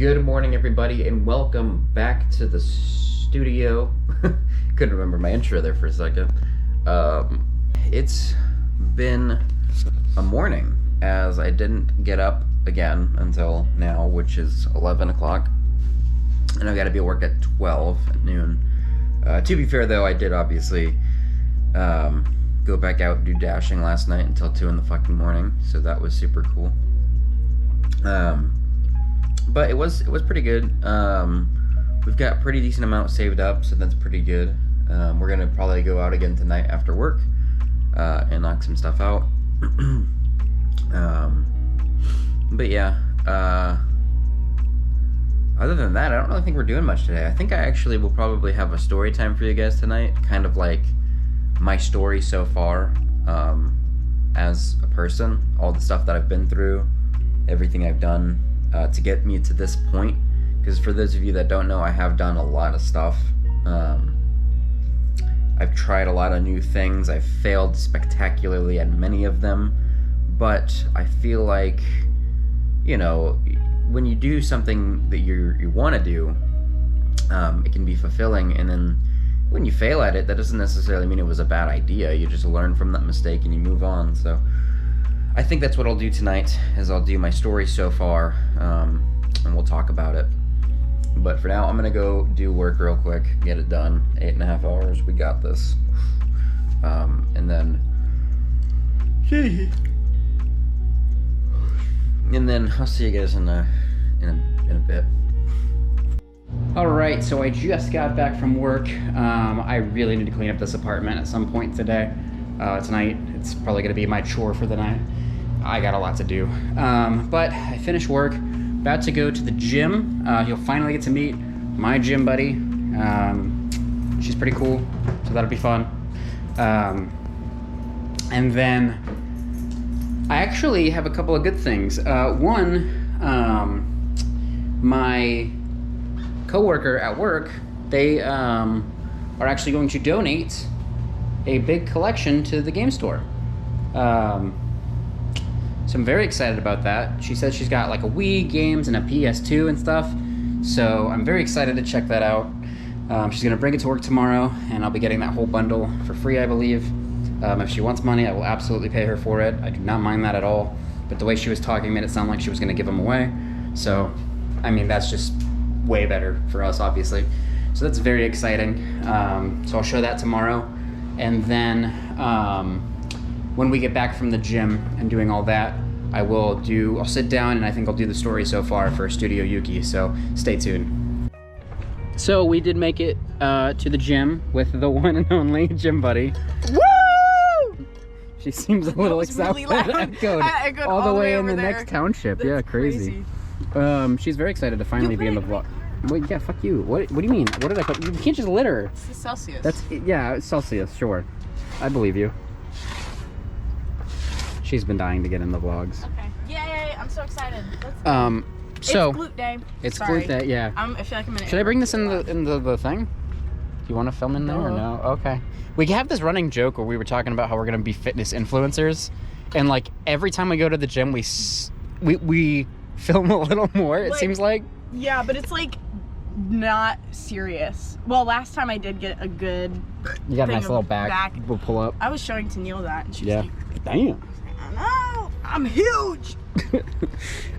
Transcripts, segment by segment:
Good morning, everybody, and welcome back to the studio. Couldn't remember my intro there for a second. It's been a morning, as I didn't get up again until now, which is 11 o'clock, and I've got to be at work at 12 at noon. To be fair, though, I did obviously go back out and do dashing last night until 2 in the fucking morning, so that was super cool. But it was pretty good. We've got a pretty decent amount saved up, so that's pretty good. We're gonna probably go out again tonight after work and knock some stuff out. But yeah, other than that, I don't really think we're doing much today. I think I actually will probably have a story time for you guys tonight, kind of like my story so far as a person, all the stuff that I've been through, everything I've done to get me to this point. Because for those of you that don't know, I have done a lot of stuff. I've tried a lot of new things. I've failed spectacularly at many of them, but I feel like, you know, when you do something that you want to do, it can be fulfilling, and then when you fail at it, that doesn't necessarily mean it was a bad idea. You just learn from that mistake and you move on. So I think that's what I'll do tonight, is I'll do my story so far, and we'll talk about it. But for now, I'm gonna go do work real quick, get it done. 8.5 hours, we got this. And then I'll see you guys in a bit. Alright, so I just got back from work. I really need to clean up this apartment at some point today. Tonight, it's probably gonna be my chore for the night. I got a lot to do. But I finished work, about to go to the gym. You'll finally get to meet my gym buddy. She's pretty cool, so that'll be fun. And then I actually have a couple of good things. One, my coworker at work, they are actually going to donate a big collection to the game store. So I'm very excited about that. She said she's got like a Wii games and a PS2 and stuff. So I'm very excited to check that out. She's gonna bring it to work tomorrow, and I'll be getting that whole bundle for free, I believe. If she wants money, I will absolutely pay her for it. I do not mind that at all. But the way she was talking made it sound like she was gonna give them away. So, I mean, that's just way better for us, obviously. So that's very exciting. So I'll show that tomorrow. And then when we get back from the gym and doing all that, I'll sit down and I think I'll do the story so far for Studio Yuki, so stay tuned. So we did make it to the gym with the one and only gym buddy. Woo! She seems a little excited. Really echoed all the way in the next township. That's yeah, crazy. She's very excited to finally be in the vlog. Wait, yeah, fuck you. What do you mean? What did I put? You can't just litter. It's the Celsius. Yeah, it's Celsius, sure. I believe you. She's been dying to get in the vlogs. Okay. Yay, I'm so excited. So it's glute day. It's glute day, yeah. I feel like I'm in. Should I bring this in the thing? Do you want to film in there or no? Okay. We have this running joke where we were talking about how we're gonna be fitness influencers, and like every time we go to the gym, we film a little more. It seems like. Yeah, but it's like not serious. Well, last time I did get a good. You got a nice little back. We'll pull up. I was showing to Neil that, and she was like, "Damn." No, I'm huge.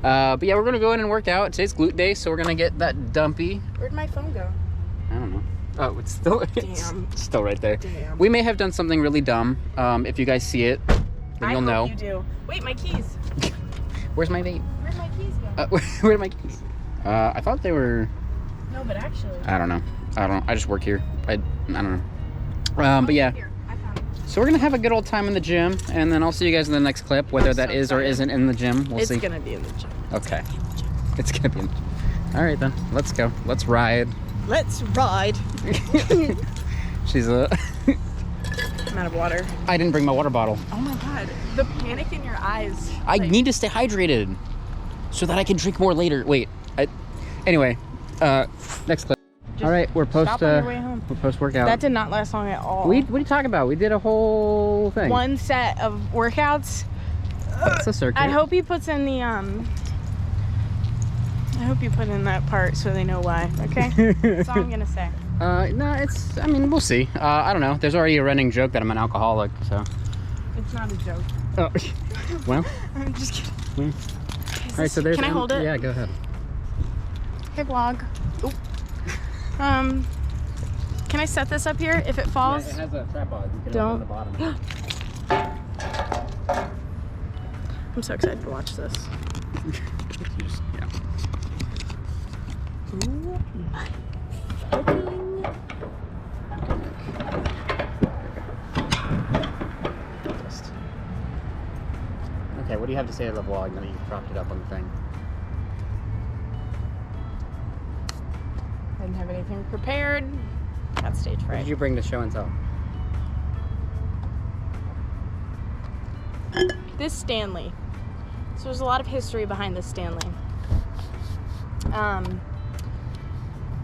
But yeah, we're gonna go in and work out. Today's glute day, so we're gonna get that dumpy. Where'd my phone go? I don't know. Oh, it's still still right there. Damn. We may have done something really dumb. If you guys see it, then you'll know. You do. Wait, my keys. Where's my vape? Where'd my keys go? Where are my keys? I thought they were. No, but actually. I don't know. I just work here. I don't know. But yeah. So we're gonna have a good old time in the gym, and then I'll see you guys in the next clip, whether that is or isn't in the gym. We'll see. It's gonna be in the gym. Okay. It's gonna be in the gym. All right then, let's go. Let's ride. Let's ride. She's I'm out of water. I didn't bring my water bottle. Oh my god, the panic in your eyes. I need to stay hydrated so that I can drink more later. Wait. Anyway, next clip. All right, we're post workout. That did not last long at all. What are you talking about? We did a whole thing. One set of workouts. It's a circuit. I hope he puts in the I hope you put in that part so they know why, okay? That's all I'm gonna say. No, I mean, we'll see. I don't know. There's already a running joke that I'm an alcoholic, so. It's not a joke. Oh, well. I'm just kidding. All right, so there's. Can I hold it? Yeah, go ahead. Hey, vlog. Oop. Can I set this up here if it falls? Yeah, it has a tripod. You can Don't. open the bottom. I'm so excited to watch this. Yeah. Ooh, nice. Okay, what do you have to say to the vlog now that you've propped it up on the thing? I didn't have anything prepared. Got stage What fright. did you bring to show and tell? This Stanley. So there's a lot of history behind this Stanley.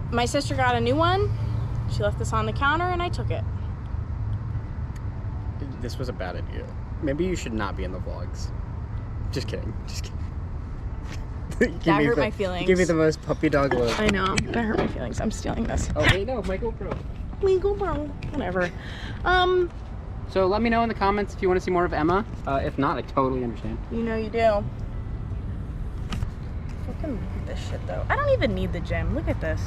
My sister got a new one. She left this on the counter and I took it. This was a bad idea. Maybe you should not be in the vlogs. Just kidding. Just kidding. That hurt my feelings. Give me the most puppy dog look. I know. That hurt my feelings. I'm stealing this. Oh, wait, no, my GoPro. Legal, bro. Whatever. So let me know in the comments if you want to see more of Emma. If not, I totally understand. You know you do. Fucking look at this shit, though. I don't even need the gym. Look at this.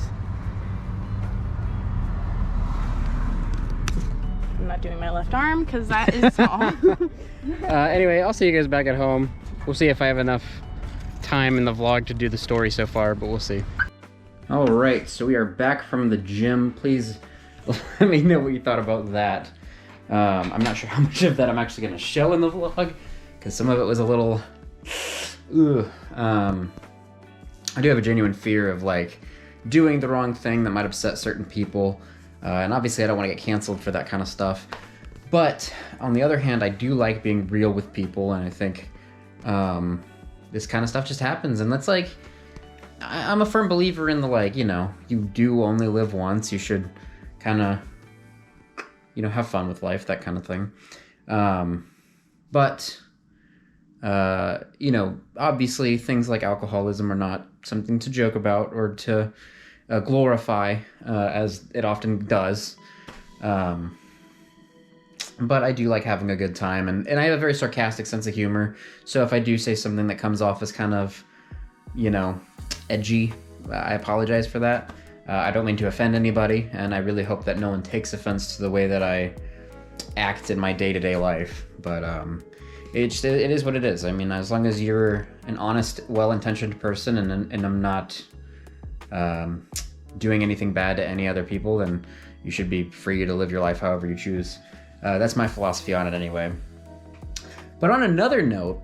I'm not doing my left arm because that is small. Anyway, I'll see you guys back at home. We'll see if I have enough time in the vlog to do the story so far, but we'll see. All right, so we are back from the gym. Please let me know what you thought about that. I'm not sure how much of that I'm actually going to show in the vlog because some of it was a little. I do have a genuine fear of like doing the wrong thing that might upset certain people, and obviously I don't want to get canceled for that kind of stuff. But on the other hand, I do like being real with people, and I think this kind of stuff just happens, and that's like, I'm a firm believer in the like, you know, you do only live once. You should kind of, you know, have fun with life, that kind of thing. But you know, obviously things like alcoholism are not something to joke about or to glorify, as it often does. But I do like having a good time, and I have a very sarcastic sense of humor. So if I do say something that comes off as kind of, you know, edgy, I apologize for that. I don't mean to offend anybody, and I really hope that no one takes offense to the way that I act in my day-to-day life. But it is what it is. I mean, as long as you're an honest, well-intentioned person, and I'm not doing anything bad to any other people, then you should be free to live your life however you choose. That's my philosophy on it anyway. But on another note,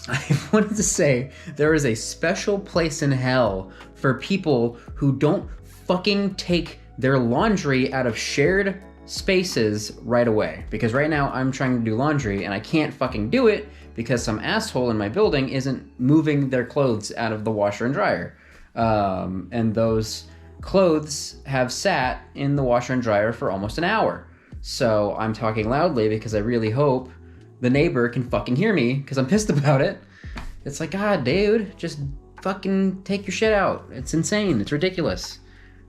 I wanted to say there is a special place in hell for people who don't fucking take their laundry out of shared spaces right away. Because right now I'm trying to do laundry and I can't fucking do it because some asshole in my building isn't moving their clothes out of the washer and dryer. And those clothes have sat in the washer and dryer for almost an hour. So I'm talking loudly because I really hope the neighbor can fucking hear me because I'm pissed about it. It's like, God, dude, just fucking take your shit out. It's insane. It's ridiculous.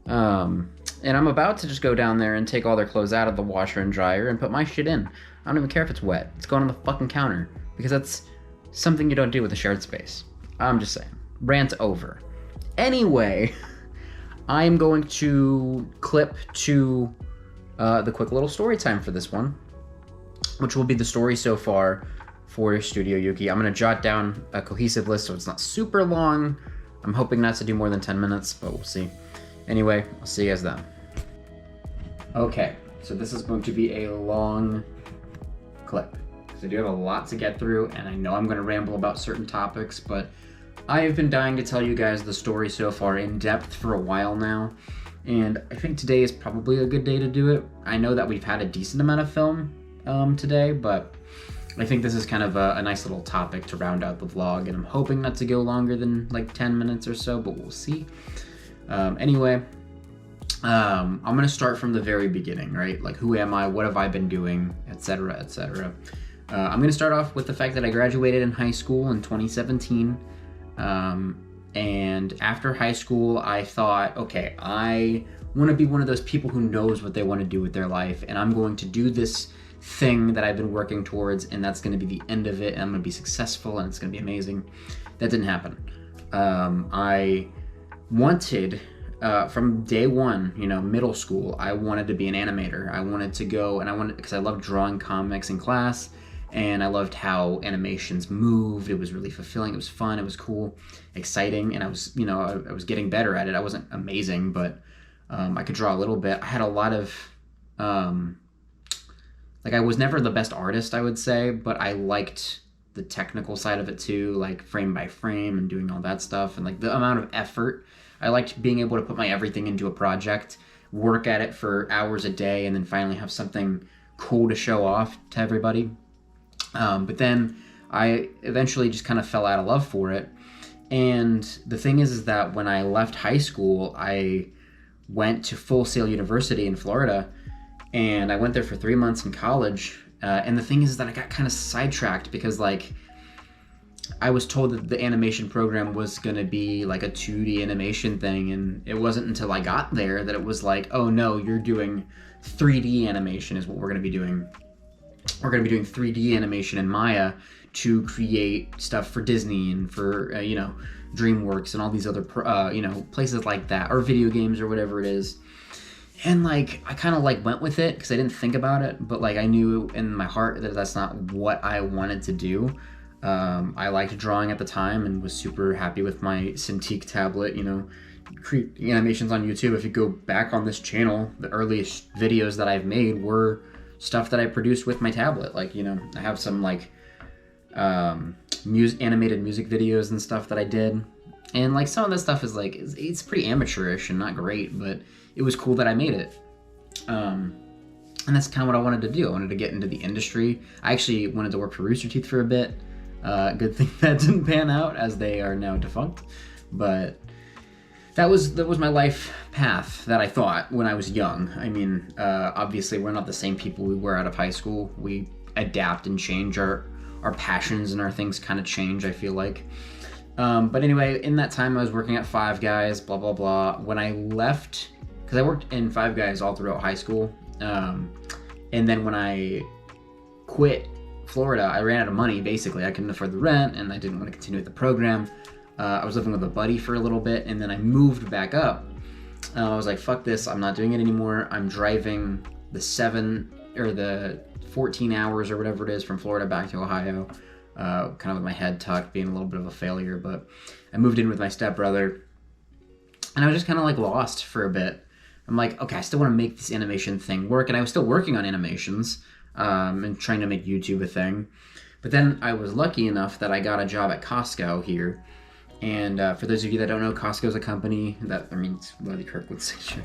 And I'm about to just go down there and take all their clothes out of the washer and dryer and put my shit in. I don't even care if it's wet. It's going on the fucking counter because that's something you don't do with a shared space. I'm just saying. Rant over. Anyway, I'm going to clip to the quick little story time for this one, which will be the story so far for Studio Yuki. I'm going to jot down a cohesive list so it's not super long. I'm hoping not to do more than 10 minutes, but we'll see. Anyway, I'll see you guys then. Okay, so this is going to be a long clip because I do have a lot to get through, and I know I'm going to ramble about certain topics, but I have been dying to tell you guys the story so far in depth for a while now, and I think today is probably a good day to do it. I know that we've had a decent amount of film today, but I think this is kind of a nice little topic to round out the vlog, and I'm hoping not to go longer than like 10 minutes or so, but we'll see. Anyway, I'm gonna start from the very beginning, right? Like, who am I? What have I been doing? Etc. etc. I'm gonna start off with the fact that I graduated in high school in 2017. And after high school, I thought, okay, I want to be one of those people who knows what they want to do with their life, and I'm going to do this thing that I've been working towards, and that's going to be the end of it, and I'm going to be successful, and it's going to be amazing. That didn't happen. I wanted, from day one, middle school, I wanted to be an animator. I wanted to go, because I loved drawing comics in class, and I loved how animations moved. It was really fulfilling. It was fun. It was cool, exciting, and I was getting better at it. I wasn't amazing, but I could draw a little bit. I had a lot of, I was never the best artist, I would say, but I liked the technical side of it too, like frame by frame and doing all that stuff, and like the amount of effort. I liked being able to put my everything into a project, work at it for hours a day, and then finally have something cool to show off to everybody. But then I eventually just kind of fell out of love for it. And the thing is that when I left high school, I went to Full Sail University in Florida, and I went there for 3 months in college. And the thing is that I got kind of sidetracked because I was told that the animation program was going to be like a 2D animation thing, and it wasn't until I got there that it was like, oh no, you're doing 3D animation is what we're going to be doing. We're going to be doing 3D animation in Maya to create stuff for Disney and for, DreamWorks and all these other, places like that, or video games or whatever it is. And I kind of went with it because I didn't think about it, but I knew in my heart that that's not what I wanted to do. I liked drawing at the time and was super happy with my Cintiq tablet, creating animations on YouTube. If you go back on this channel, the earliest videos that I've made were stuff that I produced with my tablet. I have some animated music videos and stuff that I did. And some of that stuff is it's pretty amateurish and not great, but it was cool that I made it. And that's kind of what I wanted to do. I wanted to get into the industry. I actually wanted to work for Rooster Teeth for a bit. Good thing that didn't pan out, as they are now defunct. But that was my life path that I thought when I was young. I mean, obviously we're not the same people we were out of high school. We adapt and change. Our passions and our things kind of change, I feel like. But anyway, in that time I was working at Five Guys, blah, blah, blah. When I left, because I worked in Five Guys all throughout high school, and then when I quit Florida, I ran out of money, basically. I couldn't afford the rent, and I didn't want to continue with the program. I was living with a buddy for a little bit, and then I moved back up. I was like, fuck this, I'm not doing it anymore. I'm driving the 14 hours or whatever it is from Florida back to Ohio, kind of with my head tucked, being a little bit of a failure. But I moved in with my stepbrother, and I was just kind of lost for a bit. I'm like, okay, I still want to make this animation thing work, and I was still working on animations and trying to make YouTube a thing. But then I was lucky enough that I got a job at Costco here. And for those of you that don't know, Costco is a company that, Willie Kirk would say, sure.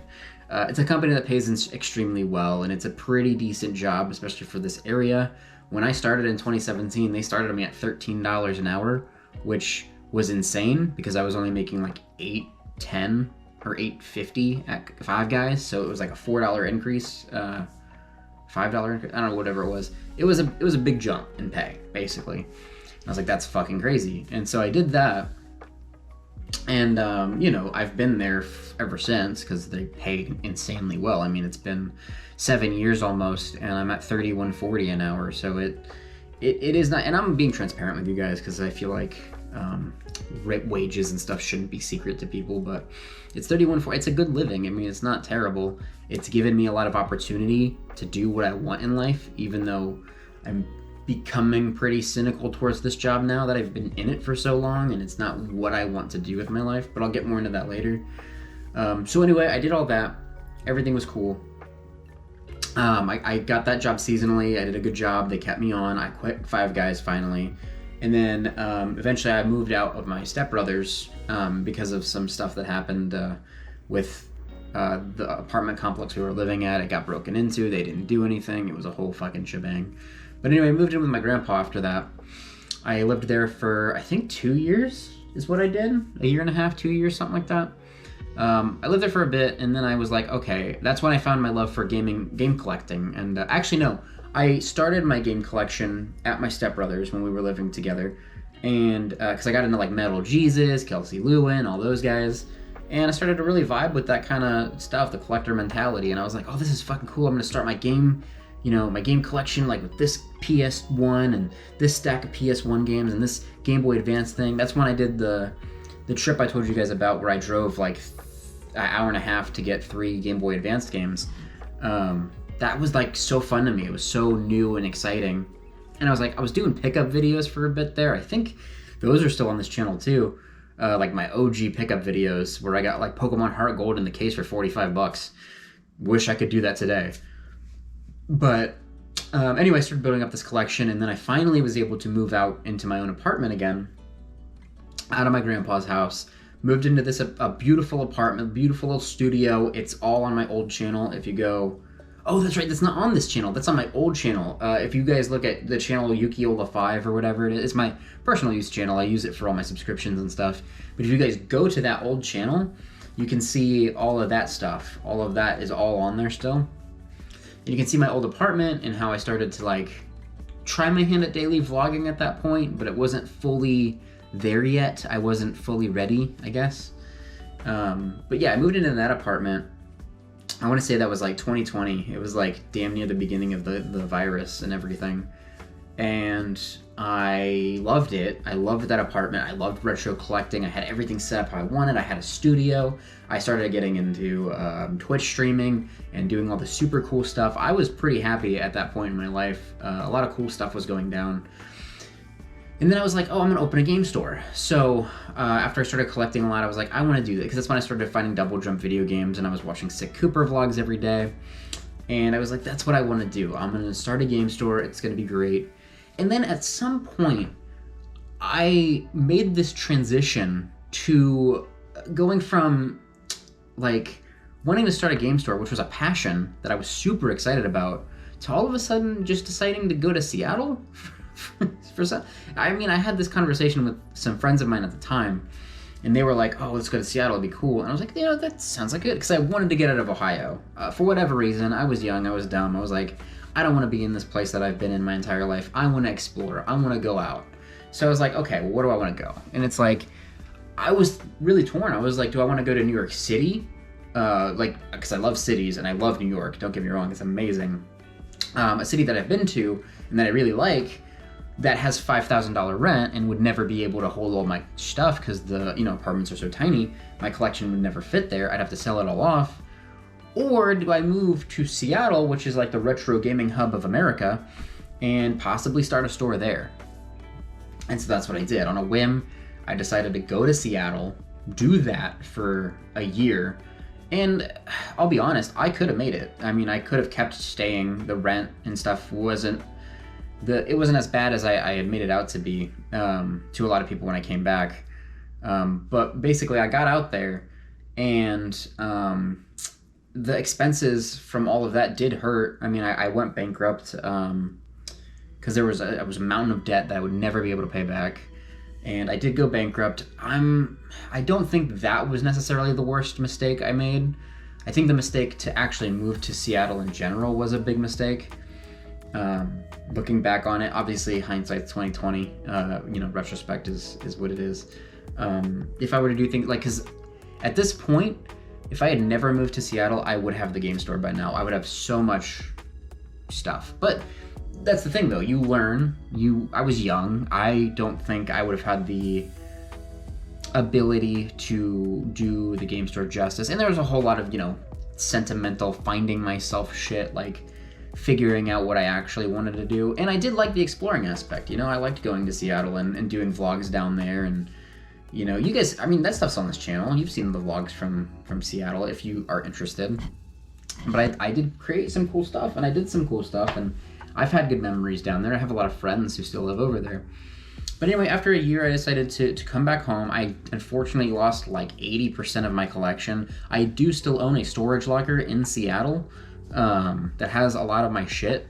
It's a company that pays extremely well, and it's a pretty decent job, especially for this area. When I started in 2017, they started me at $13 an hour, which was insane because I was only making $8.10 or $8.50 at Five Guys, so it was a $4 increase, $5 increase, I don't know, whatever it was. It was a big jump in pay, basically. And I was like, that's fucking crazy. And so I did that. And, I've been there ever since because they pay insanely well. I mean, it's been 7 years almost, and I'm at $31.40 an hour. So it is not, and I'm being transparent with you guys because I feel like wages and stuff shouldn't be secret to people, but it's $31.40. It's a good living. I mean, it's not terrible. It's given me a lot of opportunity to do what I want in life, even though I'm becoming pretty cynical towards this job now that I've been in it for so long, and it's not what I want to do with my life, but I'll get more into that later. So anyway, I did all that. Everything was cool. I got that job seasonally. I did a good job. They kept me on. I quit Five Guys finally. And then eventually I moved out of my stepbrother's because of some stuff that happened with the apartment complex we were living at. It got broken into. They didn't do anything. It was a whole fucking shebang. But anyway, I moved in with my grandpa after that. I lived there for, I think, 2 years is what I did. 1.5 years, 2 years, something like that. I lived there for a bit, and then I was like, okay, that's when I found my love for game collecting. And actually, no, I started my game collection at my stepbrother's when we were living together. and because I got into like Metal Jesus, Kelsey Lewin, all those guys, and I started to really vibe with that kind of stuff, the collector mentality, and I was like, oh, this is fucking cool. I'm gonna start my game, my game collection like with this PS1 and this stack of PS1 games and this Game Boy Advance thing. That's when I did the trip I told you guys about where I drove like an hour and a half to get 3 Game Boy Advance games. That was like so fun to me. It was so new and exciting. And I was doing pickup videos for a bit there. I think those are still on this channel too. Like my OG pickup videos where I got like Pokemon Heart Gold in the case for $45. Wish I could do that today. But anyway, I started building up this collection, and then I finally was able to move out into my own apartment again, out of my grandpa's house. Moved into this a beautiful apartment, beautiful little studio. It's all on my old channel. If you go, oh, that's right, that's not on this channel. That's on my old channel. If you guys look at the channel Yuki 5 or whatever it is, it's my personal use channel. I use it for all my subscriptions and stuff. But if you guys go to that old channel, you can see all of that stuff. All of that is all on there still. And you can see my old apartment and how I started to like try my hand at daily vlogging at that point, but it wasn't fully there yet. I wasn't fully ready, I guess. But yeah, I moved into that apartment. I want to say that was like 2020. It was like damn near the beginning of the virus and everything. And I loved it. I loved that apartment. I loved retro collecting. I had everything set up how I wanted. I had a studio. I started getting into Twitch streaming and doing all the super cool stuff. I was pretty happy at that point in my life. A lot of cool stuff was going down. And then I was like, oh, I'm gonna open a game store. So after I started collecting a lot, I was like, I wanna do that, because that's when I started finding Double Jump video games, and I was watching Sick Cooper vlogs every day. And I was like, that's what I wanna do. I'm gonna start a game store, it's gonna be great. And then at some point, I made this transition to going from like wanting to start a game store, which was a passion that I was super excited about, to all of a sudden just deciding to go to Seattle. I mean, I had this conversation with some friends of mine at the time, and they were like, oh, let's go to Seattle, it'd be cool. And I was like, that sounds like it, because I wanted to get out of Ohio. For whatever reason, I was young, I was dumb, I was like, I don't want to be in this place that I've been in my entire life. I want to explore, I want to go out. So I was like, okay, well, where do I want to go? And it's like, I was really torn. I was like, do I want to go to New York City? Because I love cities, and I love New York, don't get me wrong, it's amazing. A city that I've been to, and that I really like, that has $5,000 rent and would never be able to hold all my stuff because the apartments are so tiny, my collection would never fit there. I'd have to sell it all off. Or do I move to Seattle, which is like the retro gaming hub of America, and possibly start a store there? And so that's what I did. On a whim, I decided to go to Seattle, do that for a year, and I'll be honest, I could have made it. I mean, I could have kept staying. The rent and stuff wasn't as bad as I had made it out to be to a lot of people when I came back. But basically, I got out there, and the expenses from all of that did hurt. I mean, I went bankrupt because there was a mountain of debt that I would never be able to pay back, and I did go bankrupt. I don't think that was necessarily the worst mistake I made. I think the mistake to actually move to Seattle in general was a big mistake. Looking back on it, obviously hindsight's 2020. Retrospect is what it is. If I were to do things like, because at this point, if I had never moved to Seattle, I would have the game store by now. I would have so much stuff. But that's the thing, though. You learn. I was young. I don't think I would have had the ability to do the game store justice. And there was a whole lot of sentimental finding myself shit, like figuring out what I actually wanted to do. And I did like the exploring aspect, I liked going to Seattle and doing vlogs down there, and you guys, I mean, that stuff's on this channel. You've seen the vlogs from Seattle if you are interested. But I did create some cool stuff, and I did some cool stuff, and I've had good memories down there. I have a lot of friends who still live over there. But anyway, after a year, I decided to come back home. I unfortunately lost like 80% of my collection. I do still own a storage locker in Seattle that has a lot of my shit,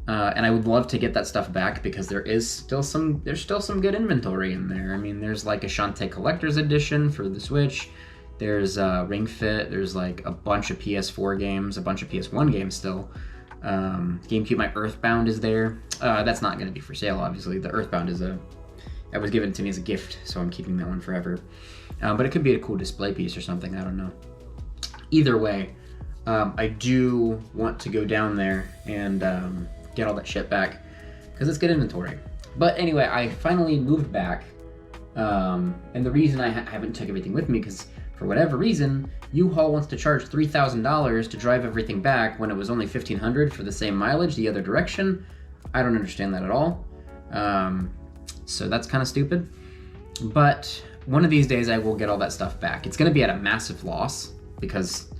and I would love to get that stuff back, because there's still some good inventory in there. I mean, there's like a Shantae Collector's Edition for the Switch, there's Ring Fit, there's like a bunch of PS4 games, a bunch of PS1 games still. GameCube, my Earthbound is there. That's not going to be for sale, obviously. The Earthbound is That was given to me as a gift, so I'm keeping that one forever. But it could be a cool display piece or something, I don't know. Either way, I do want to go down there and get all that shit back, because it's good inventory. But anyway, I finally moved back, and the reason I haven't took everything with me, because for whatever reason, U-Haul wants to charge $3,000 to drive everything back when it was only $1,500 for the same mileage the other direction. I don't understand that at all. So that's kind of stupid. But one of these days I will get all that stuff back. It's going to be at a massive loss because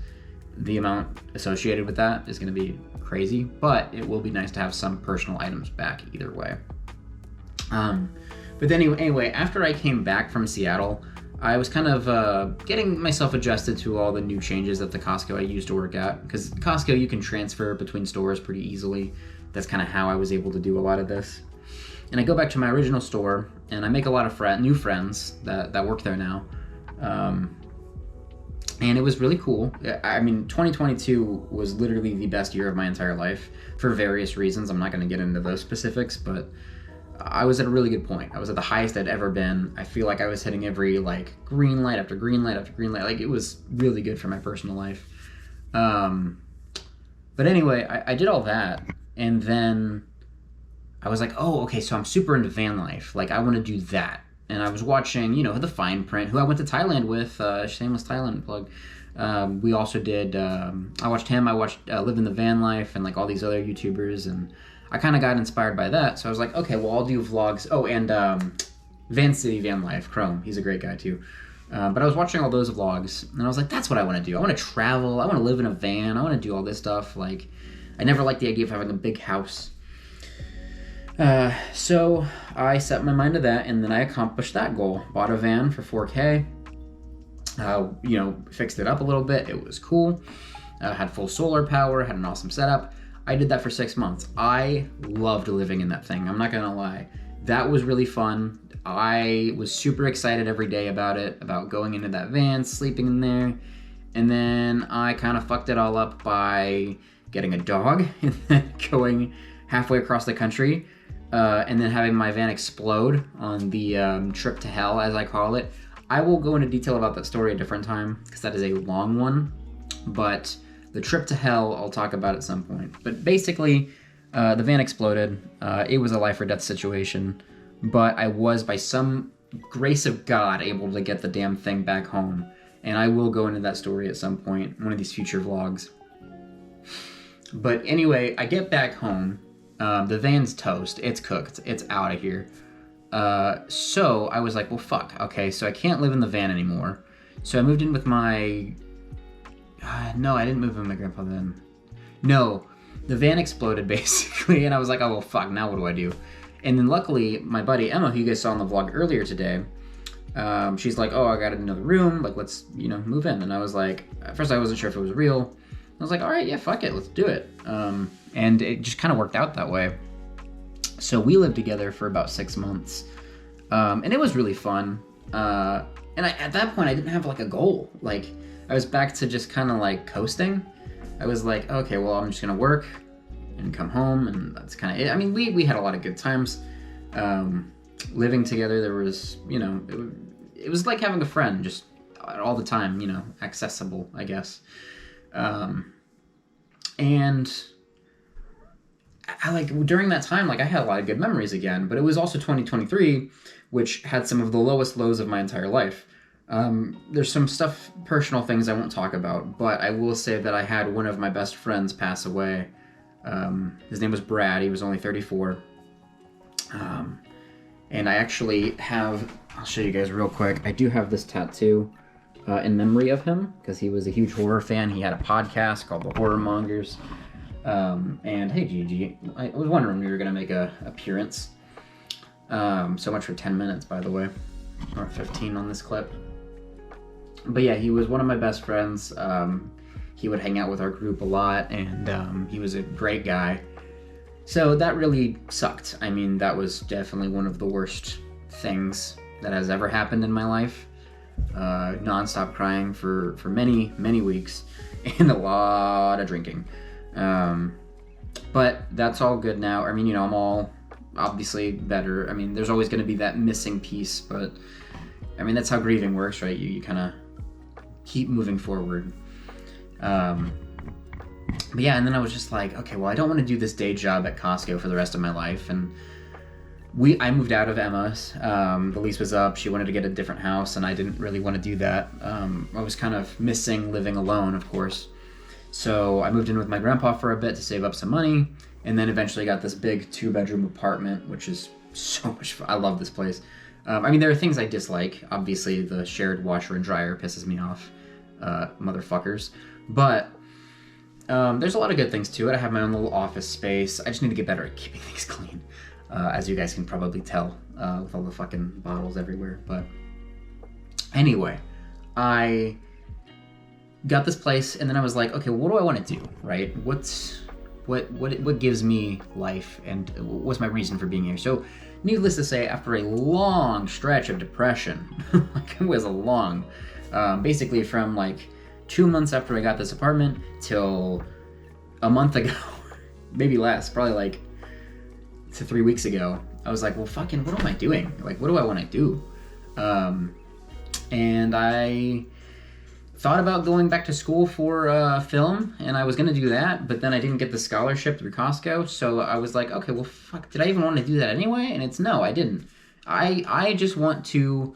the amount associated with that is going to be crazy, but it will be nice to have some personal items back either way. But anyway, after I came back from Seattle, I was kind of getting myself adjusted to all the new changes at the Costco I used to work at, because Costco you can transfer between stores pretty easily. That's kind of how I was able to do a lot of this. And I go back to my original store, and I make a lot of new friends that work there now. And it was really cool. I mean, 2022 was literally the best year of my entire life for various reasons. I'm not going to get into those specifics, but I was at a really good point. I was at the highest I'd ever been. I feel like I was hitting every like green light after green light after green light. Like, it was really good for my personal life. But anyway, I did all that, and then I was like, oh, okay, so I'm super into van life. Like, I want to do that. And I was watching, the Fine Print, who I went to Thailand with, shameless Thailand plug. We also did, I watched him, I watched Live in the Van Life and like all these other YouTubers, and I kind of got inspired by that. So I was like, okay, well, I'll do vlogs. Oh, and Van City Van Life, Chrome, he's a great guy too. But I was watching all those vlogs, and I was like, that's what I want to do. I want to travel, I want to live in a van, I want to do all this stuff. Like, I never liked the idea of having a big house. So I set my mind to that, and then I accomplished that goal. Bought a van for $4K, fixed it up a little bit. It was cool. Had full solar power, had an awesome setup. I did that for 6 months. I loved living in that thing. I'm not gonna lie. That was really fun. I was super excited every day about it, about going into that van, sleeping in there. And then I kind of fucked it all up by getting a dog and then going halfway across the country. And then having my van explode on the trip to hell, as I call it. I will go into detail about that story a different time, because that is a long one. But the trip to hell, I'll talk about at some point. But basically, the van exploded. It was a life or death situation. But I was, by some grace of God, able to get the damn thing back home. And I will go into that story at some point, one of these future vlogs. But anyway, I get back home. The van's toast. It's cooked. It's out of here. So I was like, well, fuck. Okay, so I can't live in the van anymore. So I moved in with my... no, I didn't move in with my grandpa then. No, the van exploded, basically, and I was like, oh, well, fuck, now what do I do? And then luckily, my buddy Emma, who you guys saw on the vlog earlier today, she's like, oh, I got another room. Like, let's, move in. And I was like, at first I wasn't sure if it was real. I was like, all right, yeah, fuck it, let's do it. And it just kind of worked out that way. So we lived together for about 6 months. And it was really fun. And at that point, I didn't have like a goal. Like, I was back to just kind of like coasting. I was like, okay, well, I'm just gonna work and come home, and that's kind of it. I mean, we had a lot of good times. Living together, there was, it was like having a friend, just all the time, accessible, I guess. And I like, during that time, like, I had a lot of good memories again, but it was also 2023, which had some of the lowest lows of my entire life. There's some personal things I won't talk about, but I will say that I had one of my best friends pass away. His name was Brad. He was only 34. And I actually have, I'll show you guys real quick. I do have this tattoo in memory of him, because he was a huge horror fan. He had a podcast called The Horror Mongers. And hey, Gigi, I was wondering when we were going to make an appearance. So much for 10 minutes, by the way, or 15 on this clip. But yeah, he was one of my best friends. He would hang out with our group a lot, and he was a great guy. So that really sucked. I mean, that was definitely one of the worst things that has ever happened in my life. Non-stop crying for many, many weeks, and a lot of drinking. But that's all good now. I mean, I'm all obviously better. I mean, there's always going to be that missing piece, but I mean, that's how grieving works, right? You kind of keep moving forward. But yeah, and then I was just like, okay, well, I don't want to do this day job at Costco for the rest of my life. And I moved out of Emma's. The lease was up. She wanted to get a different house, and I didn't really want to do that. I was kind of missing living alone, of course. So I moved in with my grandpa for a bit to save up some money, and then eventually got this big 2-bedroom apartment, which is so much fun. I love this place. I mean, there are things I dislike. Obviously, the shared washer and dryer pisses me off, motherfuckers. But there's a lot of good things to it. I have my own little office space. I just need to get better at keeping things clean, as you guys can probably tell with all the fucking bottles everywhere. But anyway, I got this place, and then I was like, okay, what do I want to do, right? What gives me life, and what's my reason for being here? So, needless to say, after a long stretch of depression, like it was a long, basically from like 2 months after I got this apartment till a month ago, maybe less, probably like to 3 weeks ago, I was like, well, fucking, what am I doing? Like, what do I want to do? And I thought about going back to school for film, and I was going to do that, but then I didn't get the scholarship through Costco, so I was like, okay, well, fuck, did I even want to do that anyway? And it's no, I didn't. I just want to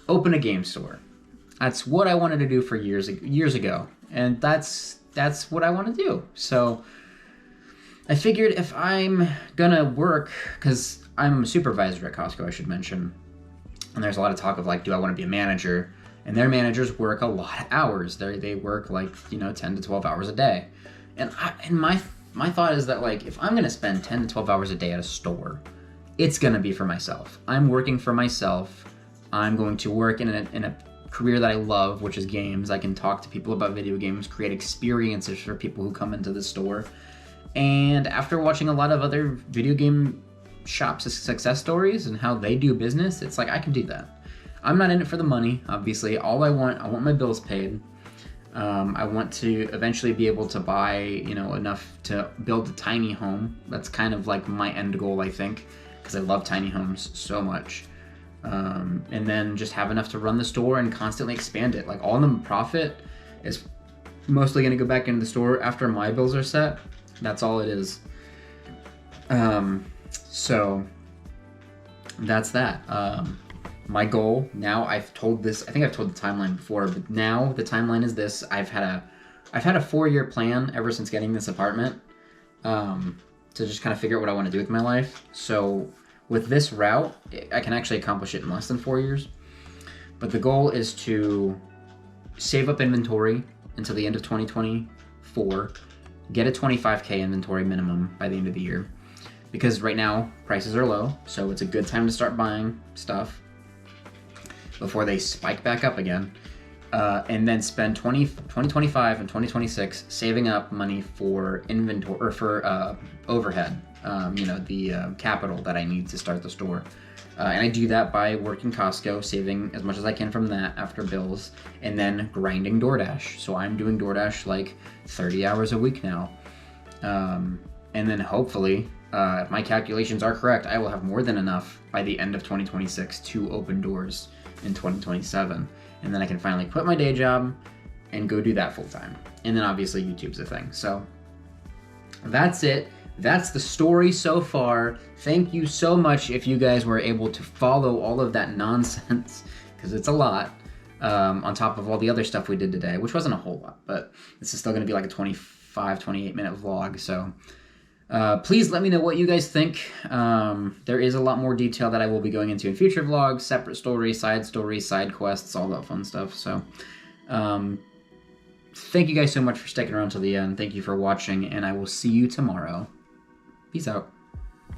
open a game store. That's what I wanted to do for years ago, and that's what I want to do. So I figured if I'm gonna work, because I'm a supervisor at Costco, I should mention, and there's a lot of talk of like, do I want to be a manager? And their managers work a lot of hours. They work like 10 to 12 hours a day, and my thought is that like if I'm gonna spend 10 to 12 hours a day at a store, it's gonna be for myself. I'm working for myself. I'm going to work in a career that I love, which is games. I can talk to people about video games, create experiences for people who come into the store. And after watching a lot of other video game shops' success stories and how they do business, it's like I can do that. I'm not in it for the money, obviously. I want my bills paid. I want to eventually be able to buy, enough to build a tiny home. That's kind of like my end goal, I think, because I love tiny homes so much. And then just have enough to run the store and constantly expand it. Like all the profit is mostly going to go back into the store after my bills are set. That's all it is. So that's that. My goal now, I think I've told the timeline before, but now the timeline is this. I've had a 4-year plan ever since getting this apartment, to just kind of figure out what I want to do with my life. So with this route, I can actually accomplish it in less than 4 years. But the goal is to save up inventory until the end of 2024, get a 25K inventory minimum by the end of the year. Because right now, prices are low, so it's a good time to start buying stuff before they spike back up again. And then spend 2025 and 2026 saving up money for inventory, or for overhead, the capital that I need to start the store. And I do that by working Costco, saving as much as I can from that after bills, and then grinding DoorDash. So I'm doing DoorDash like 30 hours a week now. And then hopefully, if my calculations are correct, I will have more than enough by the end of 2026 to open doors in 2027. And then I can finally quit my day job and go do that full time. And then obviously YouTube's a thing. So that's it. That's the story so far. Thank you so much if you guys were able to follow all of that nonsense, because it's a lot, on top of all the other stuff we did today, which wasn't a whole lot, but this is still going to be like a 28 minute vlog. So please let me know what you guys think. There is a lot more detail that I will be going into in future vlogs, separate stories, side quests, all that fun stuff. So thank you guys so much for sticking around till the end. Thank you for watching, and I will see you tomorrow. Peace out.